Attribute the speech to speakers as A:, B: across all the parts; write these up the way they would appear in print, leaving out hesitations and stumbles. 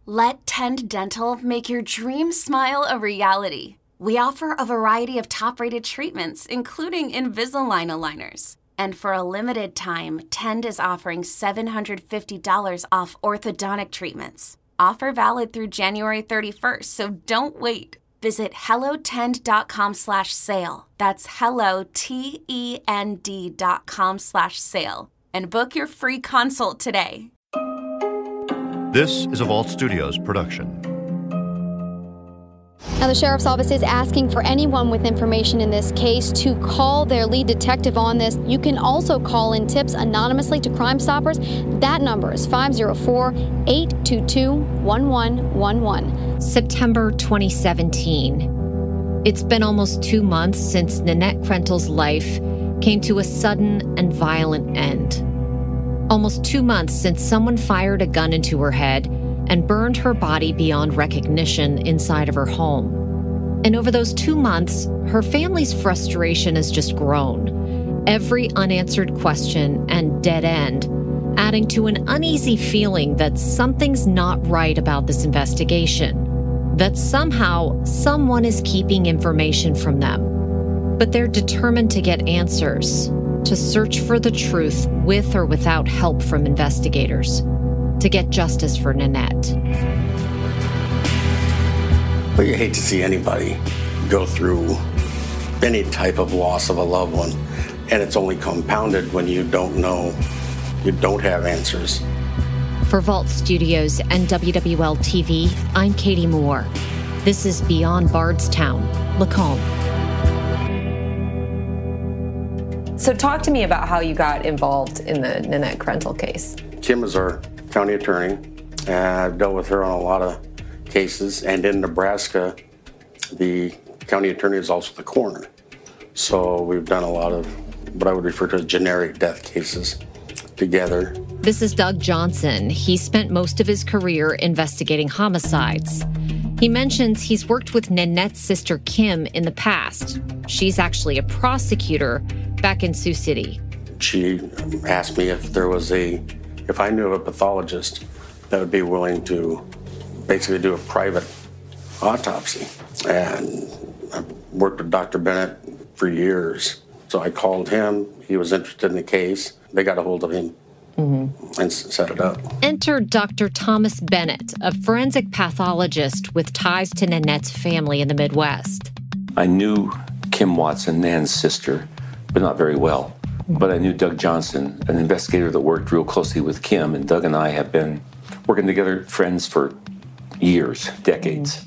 A: Let Tend Dental make your dream smile a reality. We offer a variety of top-rated treatments, including Invisalign aligners. And for a limited time, Tend is offering $750 off orthodontic treatments. Offer valid through January 31st, so don't wait. Visit hellotend.com/sale. That's hellotend.com/sale. And book your free consult today.
B: This is a Vault Studios production.
C: Now, the Sheriff's Office is asking for anyone with information in this case to call their lead detective on this. You can also call in tips anonymously to Crime Stoppers. That number is 504-822-1111.
D: September 2017. It's been almost 2 months since Nanette Krentel's life came to a sudden and violent end. Almost 2 months since someone fired a gun into her head and burned her body beyond recognition inside of her home. And over those 2 months, her family's frustration has just grown. Every unanswered question and dead end, adding to an uneasy feeling that something's not right about this investigation, that somehow someone is keeping information from them. But they're determined to get answers, to search for the truth with or without help from investigators, to get justice for Nanette.
E: Well, you hate to see anybody go through any type of loss of a loved one, and it's only compounded when you don't know, you don't have answers.
D: For Vault Studios and WWL TV, I'm Katie Moore. This is Beyond Bardstown, Lacombe.
F: So talk to me about how you got involved in the Nanette Krentel case.
E: Kim is our county attorney, and I've dealt with her on a lot of cases. And in Nebraska, the county attorney is also the coroner. So we've done a lot of what I would refer to as generic death cases together.
D: This is Doug Johnson. He spent most of his career investigating homicides. He mentions he's worked with Nanette's sister Kim in the past. She's actually a prosecutor back in Sioux City.
E: She asked me if I knew of a pathologist that would be willing to basically do a private autopsy. And I worked with Dr. Bennett for years. So I called him. He was interested in the case. They got a hold of him and set it up.
D: Enter Dr. Thomas Bennett, a forensic pathologist with ties to Nanette's family in the Midwest.
G: I knew Kim Watson, Nan's sister, but not very well. But I knew Doug Johnson, an investigator that worked real closely with Kim, and Doug and I have been working together, friends for years, decades,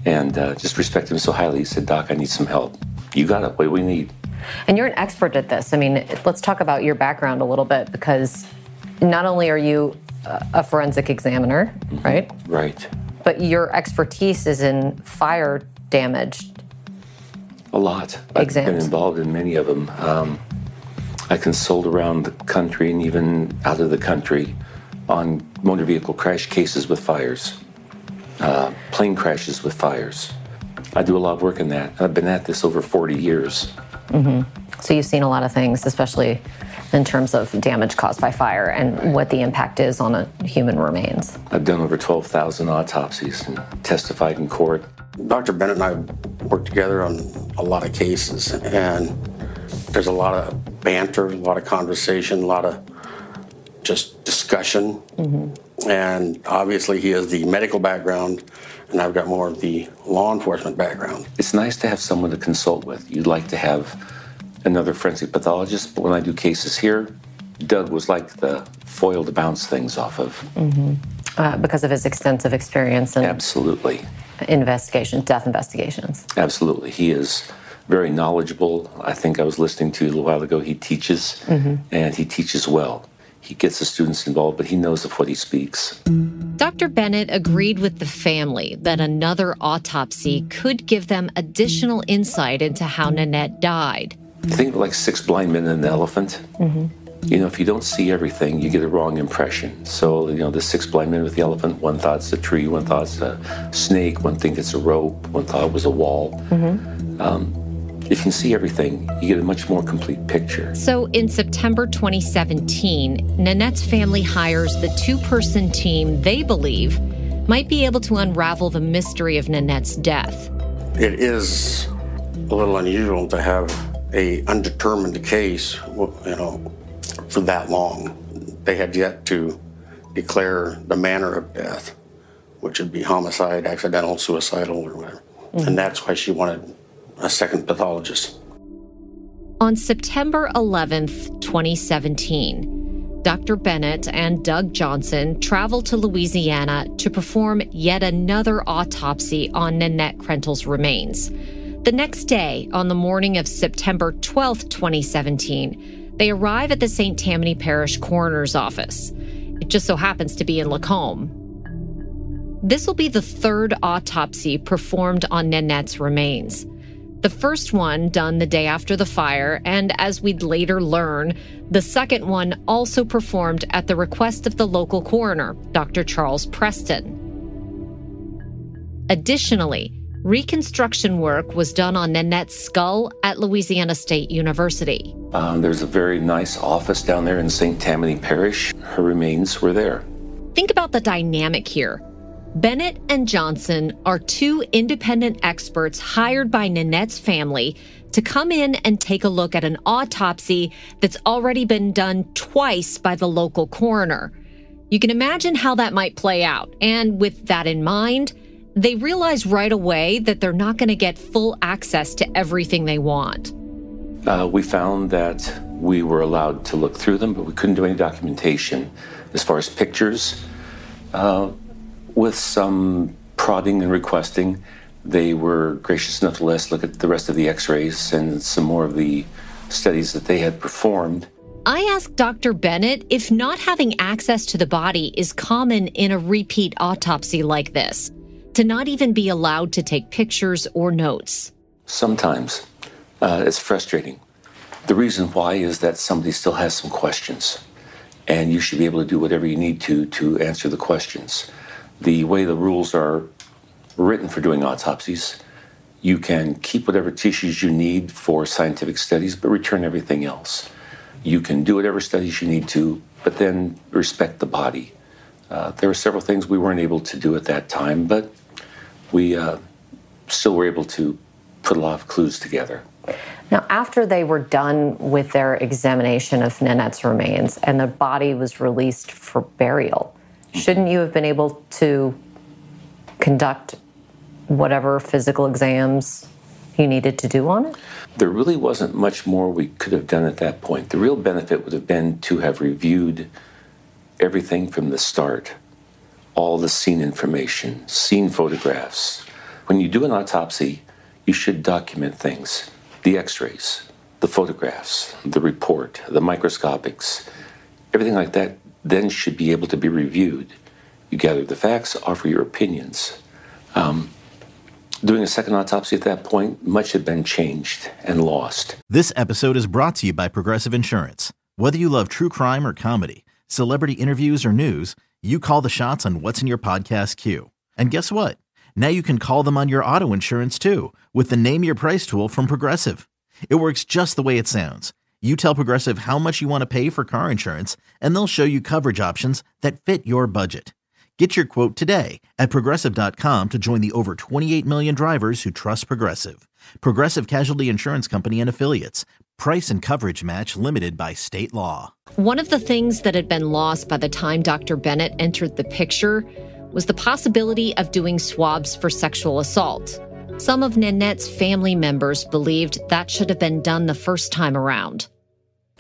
G: and just respect him so highly. He said, "Doc, I need some help." You got it. What do we need?
F: And you're an expert at this. I mean, let's talk about your background a little bit, because not only are you a forensic examiner, right?
G: Right.
F: But your expertise is in fire damage.
G: A lot. I've been involved in many of them. I consult around the country and even out of the country on motor vehicle crash cases with fires, plane crashes with fires. I do a lot of work in that. I've been at this over 40 years.
F: So you've seen a lot of things, especially in terms of damage caused by fire and what the impact is on a human remains.
G: I've done over 12,000 autopsies and testified in court.
E: Dr. Bennett and I worked together on a lot of cases, and there's a lot of banter, a lot of conversation, a lot of just discussion. And obviously he has the medical background, and I've got more of the law enforcement background.
G: It's nice to have someone to consult with. You'd like to have another forensic pathologist, but when I do cases here, Doug was like the foil to bounce things off of.
F: Because of his extensive experience in
G: Absolutely.
F: Death investigations.
G: Absolutely. He is very knowledgeable. I think I was listening to you a little while ago. He teaches, and he teaches well. He gets the students involved, but he knows of what he speaks.
D: Dr. Bennett agreed with the family that another autopsy could give them additional insight into how Nanette died.
G: Think like 6 blind men and an elephant. You know, if you don't see everything, you get a wrong impression. So, you know, the 6 blind men with the elephant, one thought it's a tree, one thought it's a snake, one thinks it's a rope, one thought it was a wall. If you can see everything, you get a much more complete picture.
D: So in September 2017, Nanette's family hires the 2-person team they believe might be able to unravel the mystery of Nanette's death.
E: It is a little unusual to have a undetermined case, for that long. They had yet to declare the manner of death, which would be homicide, accidental, suicidal, or whatever. Mm-hmm. And that's why she wanted a second pathologist.
D: On September 11th, 2017, Dr. Bennett and Doug Johnson traveled to Louisiana to perform yet another autopsy on Nanette Krentel's remains. The next day, on the morning of September 12th, 2017, they arrive at the St. Tammany Parish Coroner's Office. It just so happens to be in Lacombe. This will be the third autopsy performed on Nanette's remains. The first one done the day after the fire, and as we'd later learn, the second one also performed at the request of the local coroner, Dr. Charles Preston. Additionally, reconstruction work was done on Nanette's skull at Louisiana State University.
G: There's a very nice office down there in St. Tammany Parish. Her remains were there.
D: Think about the dynamic here. Bennett and Johnson are two independent experts hired by Nanette's family to come in and take a look at an autopsy that's already been done twice by the local coroner. You can imagine how that might play out. And with that in mind, they realize right away that they're not going to get full access to everything they want.
G: We found that we were allowed to look through them, but we couldn't do any documentation. As far as pictures, with some prodding and requesting, they were gracious enough to let us look at the rest of the x-rays and some more of the studies that they had performed.
D: I asked Dr. Bennett if not having access to the body is common in a repeat autopsy like this, to not even be allowed to take pictures or notes.
G: Sometimes. It's frustrating. The reason why is that somebody still has some questions, and you should be able to do whatever you need to answer the questions. The way the rules are written for doing autopsies, you can keep whatever tissues you need for scientific studies, but return everything else. You can do whatever studies you need to, but then respect the body. There were several things we weren't able to do at that time, but we still were able to put a lot of clues together.
F: Now, after they were done with their examination of Nanette's remains and the body was released for burial, shouldn't you have been able to conduct whatever physical exams you needed to do on it?
G: There really wasn't much more we could have done at that point. The real benefit would have been to have reviewed everything from the start, all the scene information, scene photographs. When you do an autopsy, you should document things, the x-rays, the photographs, the report, the microscopics, everything like that then should be able to be reviewed. You gather the facts, offer your opinions. Doing a second autopsy at that point, much had been changed and lost.
H: This episode is brought to you by Progressive Insurance. Whether you love true crime or comedy, celebrity interviews or news, you call the shots on what's in your podcast queue. And guess what? Now you can call them on your auto insurance too with the Name Your Price tool from Progressive. It works just the way it sounds. You tell Progressive how much you want to pay for car insurance, and they'll show you coverage options that fit your budget. Get your quote today at Progressive.com to join the over 28 million drivers who trust Progressive. Progressive Casualty Insurance Company and Affiliates. Price and coverage match limited by state law.
D: One of the things that had been lost by the time Dr. Bennett entered the picture was the possibility of doing swabs for sexual assault. Some of Nanette's family members believed that should have been done the first time around.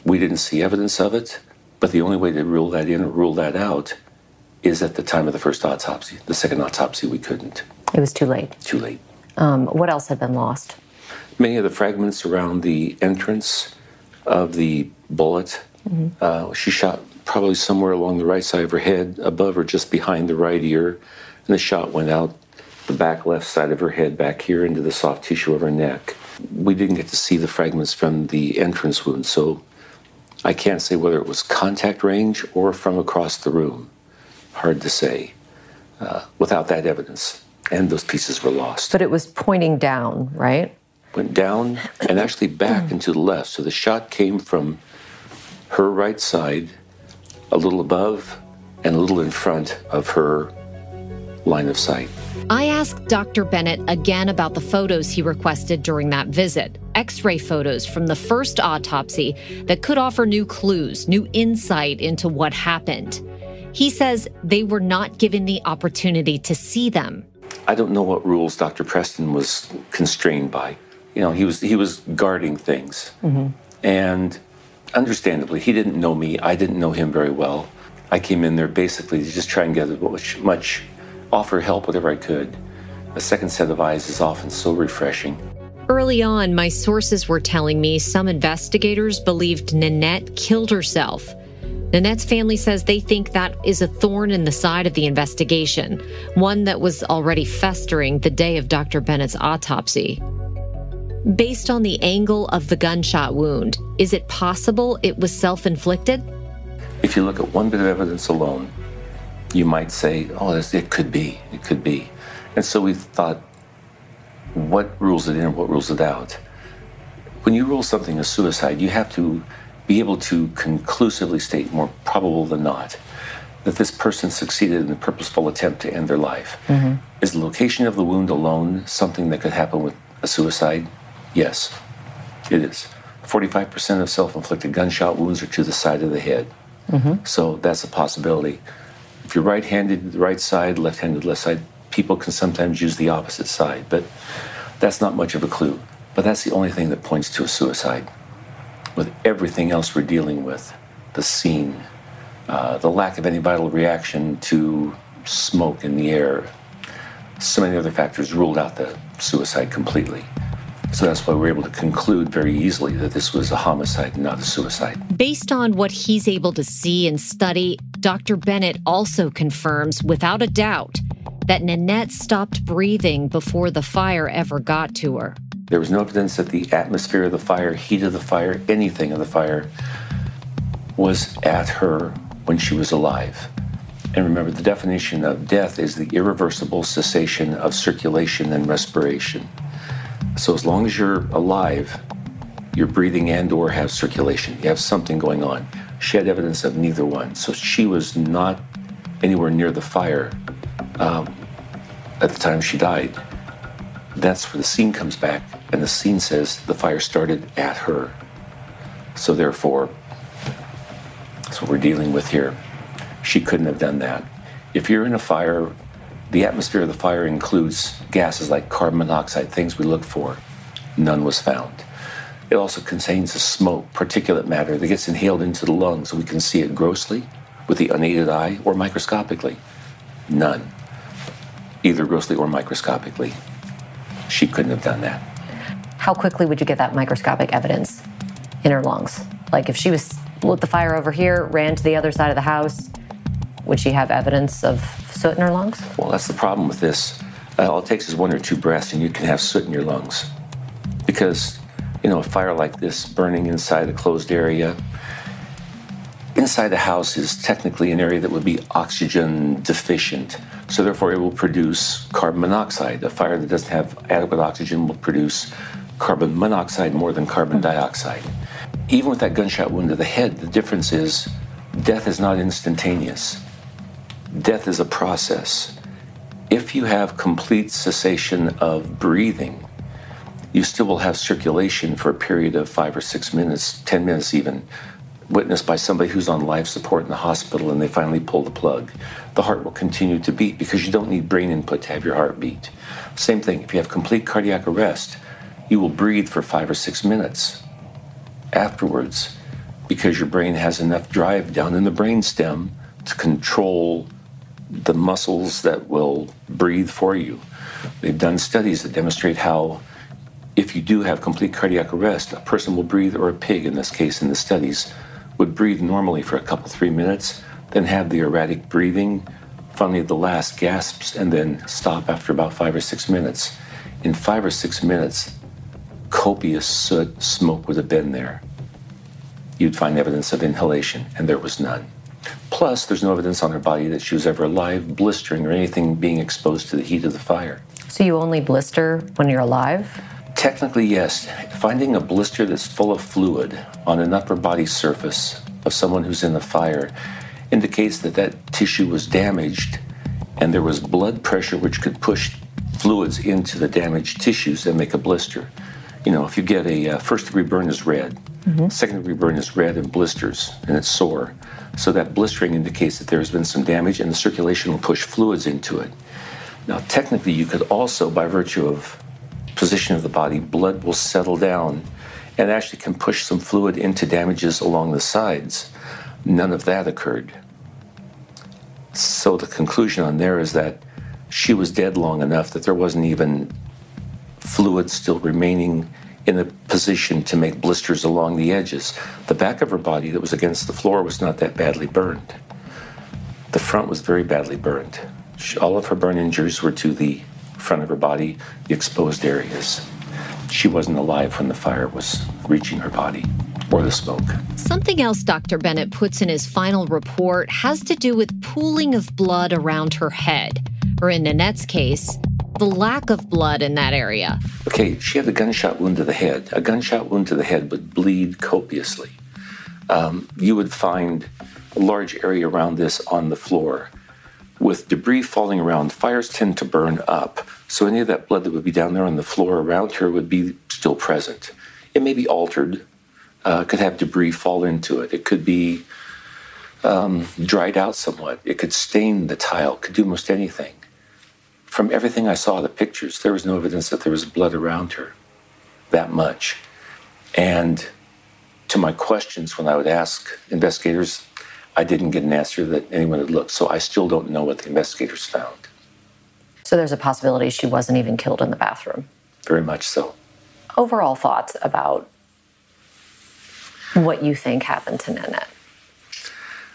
G: We didn't see evidence of it, but the only way to rule that in or rule that out is at the time of the first autopsy. The second autopsy, we couldn't.
F: It was too late.
G: Too late.
F: What else had been lost?
G: Many of the fragments around the entrance of the bullet. Mm-hmm. She shot probably somewhere along the right side of her head, above or just behind the right ear, and the shot went out the back left side of her head, back here into the soft tissue of her neck. We didn't get to see the fragments from the entrance wound, so I can't say whether it was contact range or from across the room. Hard to say without that evidence. And those pieces were lost.
F: But it was pointing down, right?
G: Went down and actually back and to the left. So the shot came from her right side, a little above and a little in front of her line of sight.
D: I asked Dr. Bennett again about the photos he requested during that visit, X-ray photos from the first autopsy that could offer new clues, new insight into what happened. He says they were not given the opportunity to see them.
G: I don't know what rules Dr. Preston was constrained by. You know, he was guarding things. Mm-hmm. And understandably, he didn't know me. I didn't know him very well. I came in there basically to just try and get as much offer help, whatever I could. A second set of eyes is often so refreshing.
D: Early on, my sources were telling me some investigators believed Nanette killed herself. Nanette's family says they think that is a thorn in the side of the investigation, one that was already festering the day of Dr. Bennett's autopsy. Based on the angle of the gunshot wound, is it possible it was self-inflicted?
G: If you look at one bit of evidence alone, you might say, oh, it could be. And so we thought, what rules it in and what rules it out? When you rule something a suicide, you have to be able to conclusively state, more probable than not, that this person succeeded in a purposeful attempt to end their life. Mm-hmm. Is the location of the wound alone something that could happen with a suicide? Yes, it is. 45% of self-inflicted gunshot wounds are to the side of the head. Mm-hmm. So that's a possibility. If you're right-handed, the right side, left-handed, left side, people can sometimes use the opposite side, but that's not much of a clue. But that's the only thing that points to a suicide. With everything else we're dealing with, the scene, the lack of any vital reaction to smoke in the air, so many other factors ruled out the suicide completely. So that's why we're able to conclude very easily that this was a homicide and not a suicide.
D: Based on what he's able to see and study, Dr. Bennett also confirms without a doubt that Nanette stopped breathing before the fire ever got to her.
G: There was no evidence that the atmosphere of the fire, heat of the fire, anything of the fire was at her when she was alive. And remember, the definition of death is the irreversible cessation of circulation and respiration. So as long as you're alive, you're breathing and or have circulation. You have something going on. She had evidence of neither one. So she was not anywhere near the fire at the time she died. That's where the scene comes back, and the scene says the fire started at her. So therefore, that's what we're dealing with here. She couldn't have done that. If you're in a fire, the atmosphere of the fire includes gases like carbon monoxide, things we look for. None was found. It also contains a smoke, particulate matter that gets inhaled into the lungs, so we can see it grossly with the unaided eye or microscopically. None, either grossly or microscopically. She couldn't have done that.
F: How quickly would you get that microscopic evidence in her lungs? Like if she was lit the fire over here, ran to the other side of the house, would she have evidence of soot in her lungs?
G: Well, that's the problem with this. All it takes is one or two breaths and you can have soot in your lungs. Because, a fire like this burning inside a closed area, inside the house is technically an area that would be oxygen deficient. So therefore it will produce carbon monoxide. A fire that doesn't have adequate oxygen will produce carbon monoxide more than carbon dioxide. Even with that gunshot wound to the head, the difference is death is not instantaneous. Death is a process. If you have complete cessation of breathing, you still will have circulation for a period of 5 or 6 minutes, 10 minutes even, witnessed by somebody who's on life support in the hospital and they finally pull the plug. The heart will continue to beat because you don't need brain input to have your heart beat. Same thing, if you have complete cardiac arrest, you will breathe for 5 or 6 minutes afterwards because your brain has enough drive down in the brainstem to control the muscles that will breathe for you. They've done studies that demonstrate how if you do have complete cardiac arrest, a person will breathe, or a pig in this case in the studies, would breathe normally for a couple, 3 minutes, then have the erratic breathing, finally the last gasps, and then stop after about 5 or 6 minutes. In 5 or 6 minutes, copious soot, smoke would have been there. You'd find evidence of inhalation, and there was none. Plus, there's no evidence on her body that she was ever alive, blistering, or anything being exposed to the heat of the fire.
F: So you only blister when you're alive?
G: Technically, yes. Finding a blister that's full of fluid on an upper body surface of someone who's in the fire indicates that that tissue was damaged and there was blood pressure which could push fluids into the damaged tissues and make a blister. You know, if you get a first-degree burn is red, second-degree burn is red and blisters, and it's sore. So that blistering indicates that there's been some damage, and the circulation will push fluids into it. Now, technically, you could also, by virtue of position of the body, blood will settle down and actually can push some fluid into damages along the sides. None of that occurred. So the conclusion on there is that she was dead long enough that there wasn't even fluid still remaining in a position to make blisters along the edges. The back of her body that was against the floor was not that badly burned. The front was very badly burned. All of her burn injuries were to the front of her body, the exposed areas. She wasn't alive when the fire was reaching her body or the smoke.
D: Something else Dr. Bennett puts in his final report has to do with pooling of blood around her head, or in Nanette's case, the lack of blood in that area.
G: Okay, she had a gunshot wound to the head. A gunshot wound to the head would bleed copiously. You would find a large area around this on the floor. With debris falling around, fires tend to burn up, so any of that blood that would be down there on the floor around her would be still present. It may be altered, could have debris fall into it. It could be dried out somewhat. It could stain the tile, could do most anything. From everything I saw, the pictures, there was no evidence that there was blood around her, that much. And to my questions when I would ask investigators, I didn't get an answer that anyone had looked, so I still don't know what the investigators found.
F: So there's a possibility she wasn't even killed in the bathroom?
G: Very much so.
F: Overall thoughts about what you think happened to Nanette?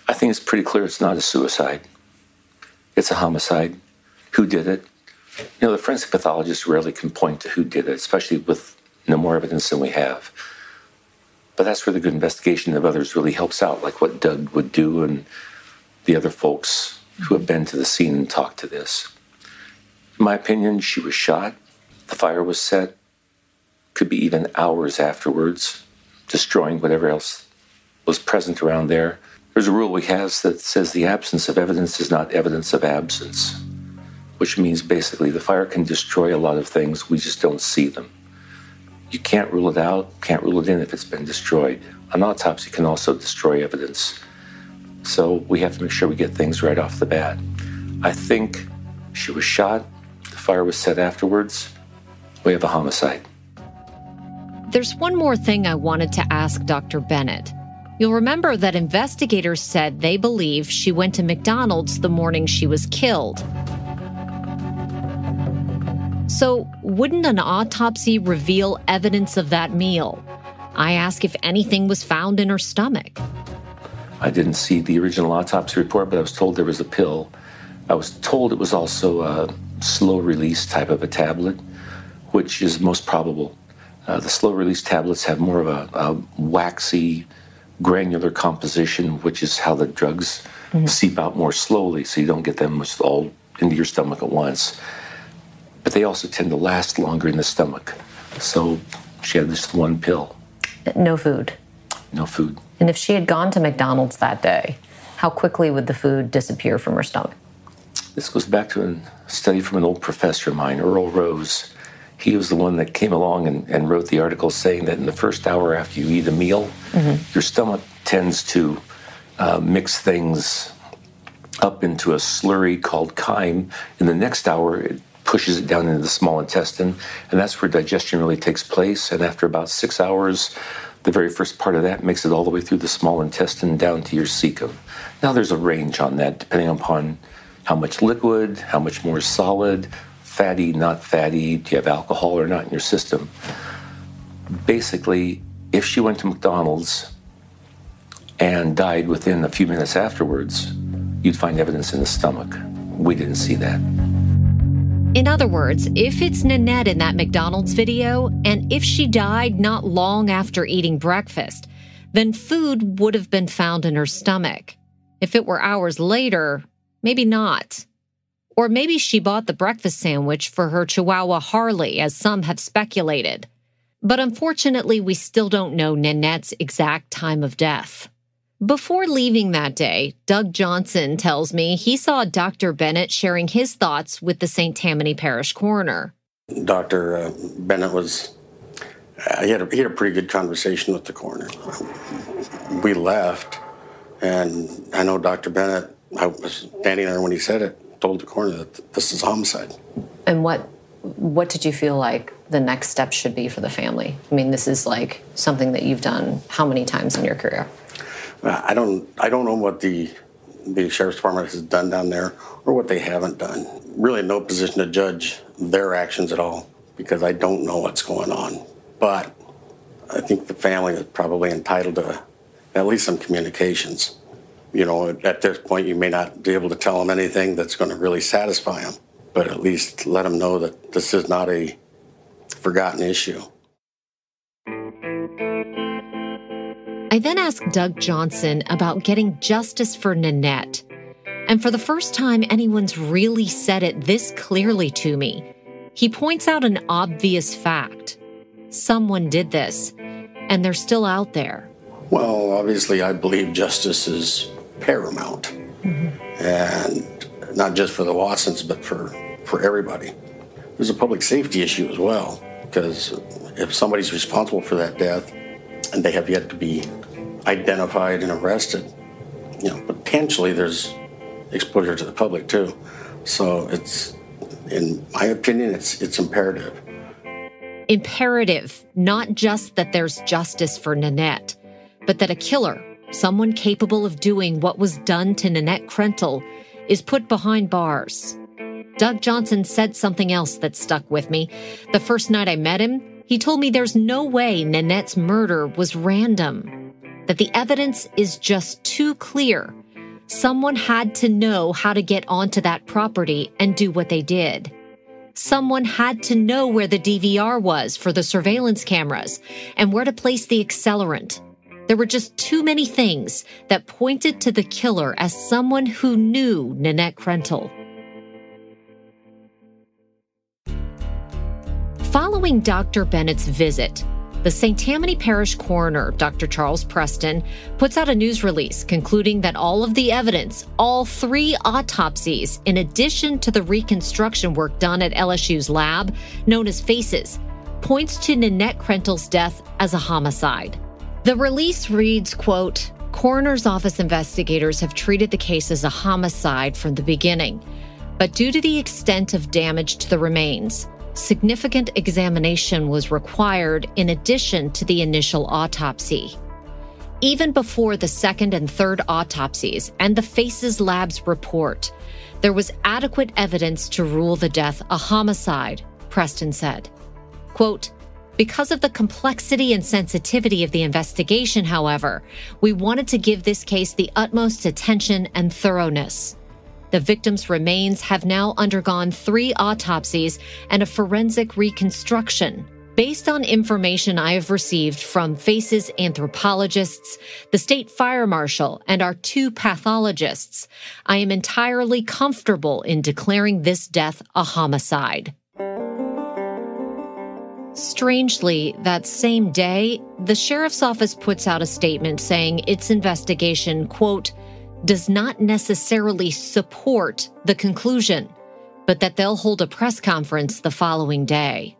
G: I think it's pretty clear it's not a suicide. It's a homicide. Who did it? You know, the forensic pathologists rarely can point to who did it, especially with no more evidence than we have. But that's where the good investigation of others really helps out, like what Doug would do and the other folks who have been to the scene and talked to this. In my opinion, she was shot. The fire was set. Could be even hours afterwards, destroying whatever else was present around there. There's a rule we have that says the absence of evidence is not evidence of absence, which means basically the fire can destroy a lot of things, we just don't see them. You can't rule it out, can't rule it in if it's been destroyed. An autopsy can also destroy evidence. So we have to make sure we get things right off the bat. I think she was shot, the fire was set afterwards, we have a homicide.
D: There's one more thing I wanted to ask Dr. Bennett. You'll remember that investigators said they believe she went to McDonald's the morning she was killed. So, wouldn't an autopsy reveal evidence of that meal? I ask if anything was found in her stomach.
G: I didn't see the original autopsy report, but I was told there was a pill. I was told it was also a slow-release type of a tablet, which is most probable. The slow-release tablets have more of a waxy, granular composition, which is how the drugs seep out more slowly, so you don't get them all into your stomach at once. But they also tend to last longer in the stomach. So she had just one pill.
F: No food?
G: No food.
F: And if she had gone to McDonald's that day, how quickly would the food disappear from her stomach?
G: This goes back to a study from an old professor of mine, Earl Rose. He was the one that came along and wrote the article saying that in the first hour after you eat a meal, your stomach tends to mix things up into a slurry called chyme. In the next hour, it pushes it down into the small intestine, and that's where digestion really takes place. And after about 6 hours, the very first part of that makes it all the way through the small intestine down to your cecum. Now, there's a range on that, depending upon how much liquid, how much more solid, fatty, not fatty, do you have alcohol or not in your system. Basically, if she went to McDonald's and died within a few minutes afterwards, you'd find evidence in the stomach. We didn't see that.
D: In other words, if it's Nanette in that McDonald's video, and if she died not long after eating breakfast, then food would have been found in her stomach. If it were hours later, maybe not. Or maybe she bought the breakfast sandwich for her Chihuahua Harley, as some have speculated. But unfortunately, we still don't know Nanette's exact time of death. Before leaving that day, Doug Johnson tells me he saw Dr. Bennett sharing his thoughts with the St. Tammany Parish coroner.
E: Dr. Bennett he had a pretty good conversation with the coroner. We left, and I know Dr. Bennett, I was standing there when he said it, told the coroner that this is homicide.
F: And what did you feel like the next step should be for the family? I mean, this is like something that you've done how many times in your career?
E: I don't know what the sheriff's department has done down there or what they haven't done. Really no position to judge their actions at all because I don't know what's going on. But I think the family is probably entitled to at least some communications. You know, at this point, you may not be able to tell them anything that's going to really satisfy them, but at least let them know that this is not a forgotten issue.
D: I then asked Doug Johnson about getting justice for Nanette. And for the first time anyone's really said it this clearly to me, he points out an obvious fact. Someone did this, and they're still out there.
E: Well, obviously, I believe justice is paramount. Mm-hmm. And not just for the Watsons, but for everybody. There's a public safety issue as well, because if somebody's responsible for that death and they have yet to be identified and arrested, you know, potentially there's exposure to the public too. So it's, in my opinion, it's imperative.
D: Imperative, not just that there's justice for Nanette, but that a killer, someone capable of doing what was done to Nanette Krentel, is put behind bars. Doug Johnson said something else that stuck with me. The first night I met him, he told me there's no way Nanette's murder was random, that the evidence is just too clear. Someone had to know how to get onto that property and do what they did. Someone had to know where the DVR was for the surveillance cameras and where to place the accelerant. There were just too many things that pointed to the killer as someone who knew Nanette Krentel. Following Dr. Bennett's visit, the St. Tammany Parish coroner, Dr. Charles Preston, puts out a news release concluding that all of the evidence, all 3 autopsies, in addition to the reconstruction work done at LSU's lab, known as FACES, points to Nanette Krentel's death as a homicide. The release reads, quote, "Coroner's office investigators have treated the case as a homicide from the beginning, but due to the extent of damage to the remains, significant examination was required in addition to the initial autopsy. Even before the second and third autopsies and the FACES Lab's report, there was adequate evidence to rule the death a homicide," Preston said. Quote, "Because of the complexity and sensitivity of the investigation, however, we wanted to give this case the utmost attention and thoroughness. The victim's remains have now undergone 3 autopsies and a forensic reconstruction. Based on information I have received from FACES anthropologists, the state fire marshal, and our 2 pathologists, I am entirely comfortable in declaring this death a homicide." Strangely, that same day, the sheriff's office puts out a statement saying its investigation, quote, "does not necessarily support the conclusion, but that they'll hold a press conference the following day."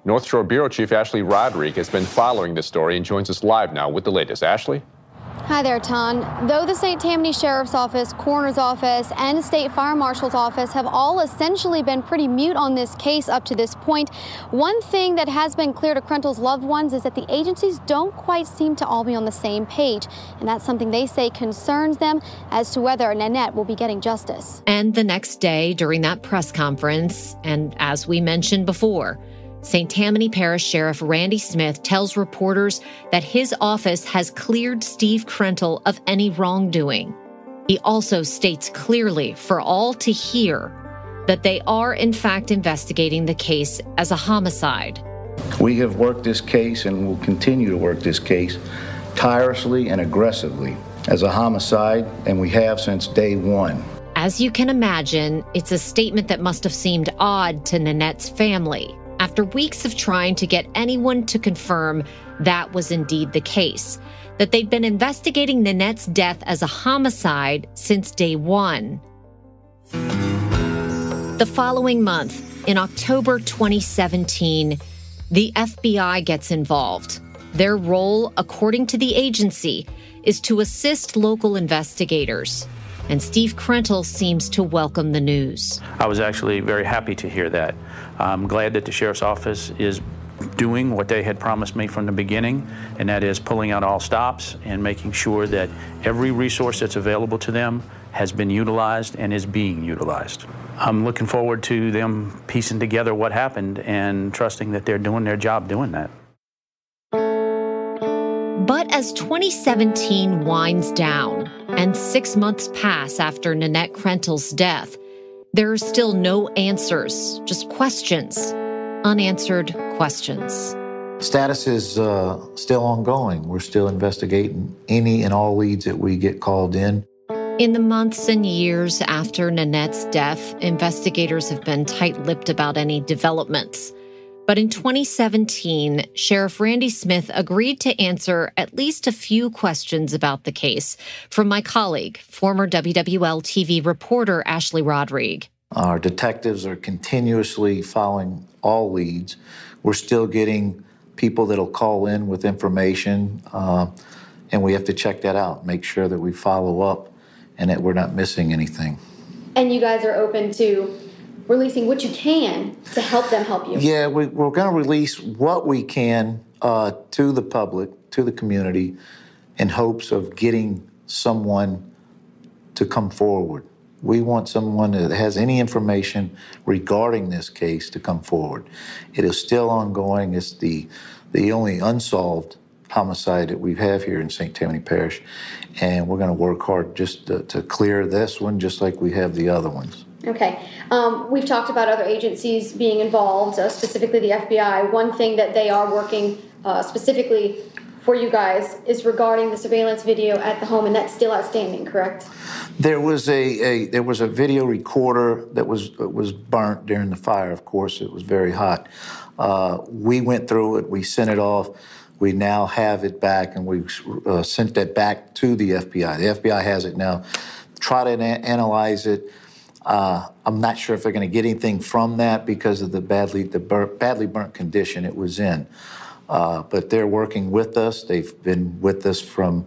I: North Shore Bureau Chief Ashley Roderick has been following this story and joins us live now with the latest. Ashley?
C: Hi there, Ton. Though the St. Tammany Sheriff's Office, Coroner's Office, and State Fire Marshal's Office have all essentially been pretty mute on this case up to this point, one thing that has been clear to Krentel's loved ones is that the agencies don't quite seem to all be on the same page. And that's something they say concerns them as to whether Nanette will be getting justice.
D: And the next day, during that press conference, and as we mentioned before, St. Tammany Parish Sheriff Randy Smith tells reporters that his office has cleared Steve Krentel of any wrongdoing. He also states clearly for all to hear that they are in fact investigating the case as a homicide.
J: We have worked this case and will continue to work this case tirelessly and aggressively as a homicide, and we have since day one.
D: As you can imagine, it's a statement that must have seemed odd to Nanette's family. After weeks of trying to get anyone to confirm that was indeed the case, that they'd been investigating Nanette's death as a homicide since day one. The following month, in October 2017, the FBI gets involved. Their role, according to the agency, is to assist local investigators. And Steve Krentel seems to welcome the news.
K: I was actually very happy to hear that. I'm glad that the Sheriff's Office is doing what they had promised me from the beginning, and that is pulling out all stops and making sure that every resource that's available to them has been utilized and is being utilized. I'm looking forward to them piecing together what happened and trusting that they're doing their job doing that.
D: But as 2017 winds down and 6 months pass after Nanette Krentel's death, there are still no answers, just questions, unanswered questions.
J: Status is still ongoing. We're still investigating any and all leads that we get called in.
D: In the months and years after Nanette's death, investigators have been tight-lipped about any developments. But in 2017, Sheriff Randy Smith agreed to answer at least a few questions about the case from my colleague, former WWL TV reporter Ashley Rodrigue.
J: Our detectives are continuously following all leads. We're still getting people that'll call in with information, and we have to check that out, make sure that we follow up and that we're not missing anything.
C: And you guys are open to releasing what you can to help them help you?
J: Yeah, we're going to release what we can to the public, to the community, in hopes of getting someone to come forward. We want someone that has any information regarding this case to come forward. It is still ongoing. It's the only unsolved homicide that we have here in St. Tammany Parish, and we're going to work hard just to clear this one, just like we have the other ones.
C: Okay. We've talked about other agencies being involved, specifically the FBI. One thing that they are working specifically for you guys is regarding the surveillance video at the home, and that's still outstanding, correct?
J: There was a video recorder that was burnt during the fire. Of course, it was very hot. We went through it. We sent it off. We now have it back, and we've sent that back to the FBI. The FBI has it now. Try to analyze it. I'm not sure if they're going to get anything from that because of the badly burnt condition it was in. But they're working with us. They've been with us from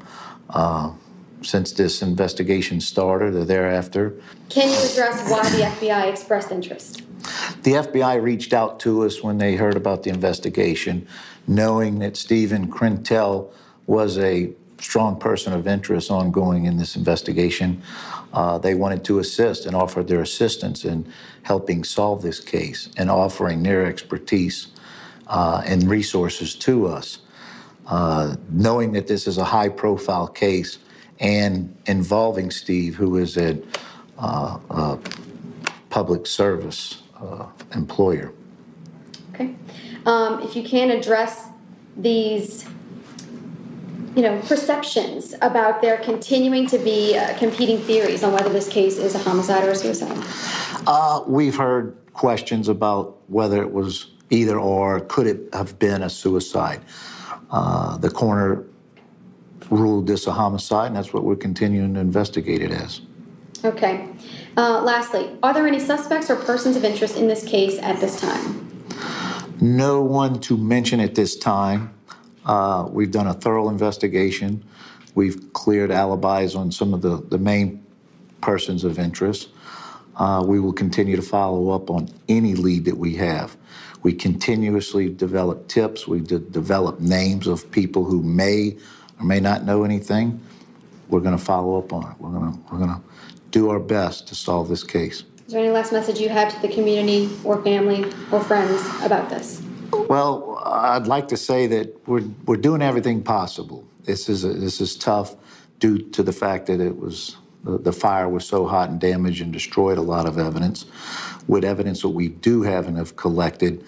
J: since this investigation started or thereafter.
C: Can you address why the FBI expressed interest?
J: The FBI reached out to us when they heard about the investigation, knowing that Stephen Krentel was a strong person of interest ongoing in this investigation. They wanted to assist and offered their assistance in helping solve this case and offering their expertise and resources to us. Knowing that this is a high-profile case and involving Steve, who is a public service employer.
C: Okay. If you can address these perceptions about there continuing to be competing theories on whether this case is a homicide or a suicide.
J: We've heard questions about whether it was either or, could it have been a suicide? The coroner ruled this a homicide, and that's what we're continuing to investigate it as. Okay.
C: Lastly, are there any suspects or persons of interest in this case at this time?
J: No one to mention at this time. We've done a thorough investigation. We've cleared alibis on some of the main persons of interest. We will continue to follow up on any lead that we have. We continuously develop tips. We develop names of people who may or may not know anything. We're going to follow up on it. We're going to do our best to solve this case.
C: Is there any last message you have to the community or family or friends about this?
J: Well, I'd like to say that we're doing everything possible. This is tough due to the fact that it was the fire was so hot and damaged and destroyed a lot of evidence. With evidence that we do have and have collected,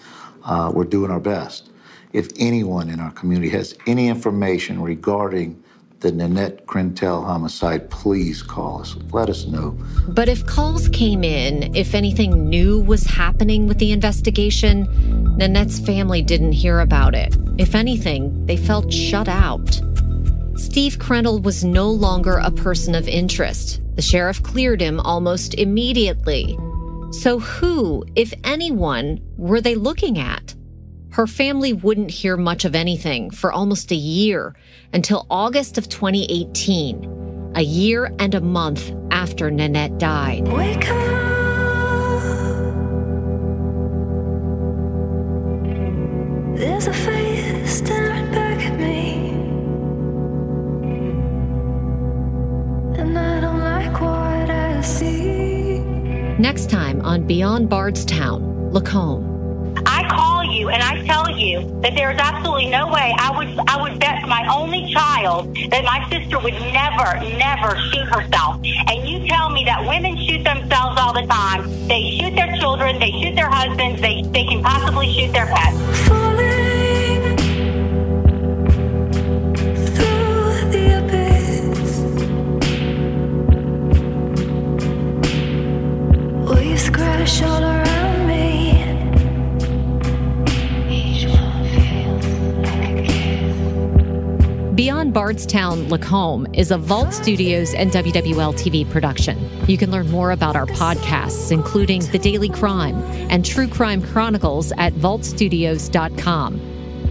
J: we're doing our best. If anyone in our community has any information regarding the Nanette Krentel homicide, please call us. Let us know.
D: But if calls came in, if anything new was happening with the investigation, Nanette's family didn't hear about it. If anything, they felt shut out. Steve Krentel was no longer a person of interest. The sheriff cleared him almost immediately. So who, if anyone, were they looking at? Her family wouldn't hear much of anything for almost a year until August of 2018, a year and a month after Nanette died.
L: Wake up. There's a face staring back at me, and I don't like what I see.
D: Next time on Beyond Bardstown, Lacombe.
M: I call you and I tell you that there is absolutely no way I would bet my only child that my sister would never shoot herself. And you tell me that women shoot themselves all the time. They shoot their children, they shoot their husbands, they can possibly shoot their pets.
L: Falling through the abyss. Will you scratch all around me?
D: Beyond Bardstown, Lacombe is a Vault Studios and WWL TV production. You can learn more about our podcasts, including The Daily Crime and True Crime Chronicles at vaultstudios.com.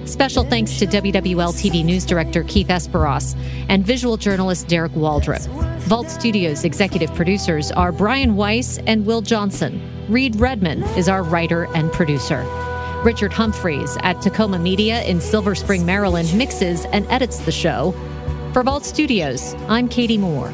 D: Special thanks to WWL TV News Director Keith Esperos and visual journalist Derek Waldrop. Vault Studios executive producers are Brian Weiss and Will Johnson. Reed Redman is our writer and producer. Richard Humphreys at Tacoma Media in Silver Spring, Maryland, mixes and edits the show. For Vault Studios, I'm Katie Moore.